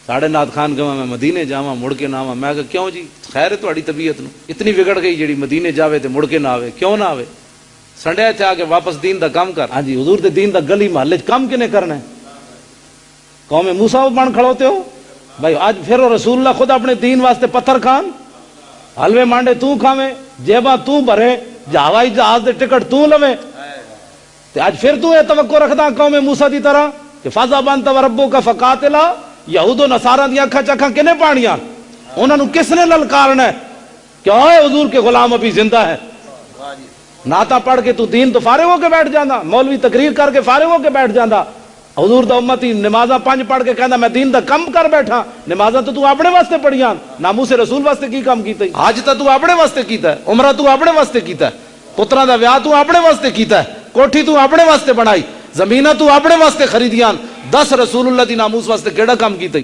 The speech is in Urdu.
ساڑھے نات خان کہا میں مدینے جاواں مڑ کے نہ آواں. میں کہا کیوں جی خیر ہے تہاڈی طبیعت نو اتنی بگڑ گئی جڑی مدینے جاوے تے مڑ کے نہ آوے, کیوں نہ آوے؟ سنڈیا چاہ کے واپس دین دا کام کر. ہاں جی حضور دے دین دا گلی محلے کام کنے کرنا ہے؟ قوم موسیٰ بن کھڑوتے ہو بھائی. آج پھر رسول اللہ خود اپنے دین واسطے پتھر کھان, حلوے مانڈے تو کھاویں, جیباں تو بھرے, ہوائی جہاز دے ٹکٹ تو لوے, تے آج پھر تو یہ توقع رکھدا قوم موسیٰ دی طرح کہ فَذَهَبَ أَنْتَ وَرَبُّكَ فَقَاتِلَا. یہود و نصارہ دی اکھاں چکھاں کنے پانیاں, انہاں نو کس نے للکارنا ہے کہ اوے حضور کے غلام ابھی زندہ ہے. نعتاں پڑھ کے تو دین تو فارغ ہو کے بیٹھ جاندا, مولوی تقریر کر کے فارغ ہو کے بیٹھ جاندا. حضور دا امتی نمازاں 5 پڑھ کے کہندا میں دین دا کم کر بیٹھا. نمازاں تو اپنے واسطے پڑھیاں, ناموس رسول واسطے کی کام کیتا؟ حج تو اپنے واسطے کیتا ہے, عمرہ تو اپنے واسطے کیتا ہے, پتراں دا ویاہ تو اپنے واسطے کیتا ہے, کوٹھی تو اپنے واسطے بنائی, زمیناں تو اپنے واسطے خریدیاں. 10 رسول اللہ دی ناموس واسطے کیڑا کام کیتا؟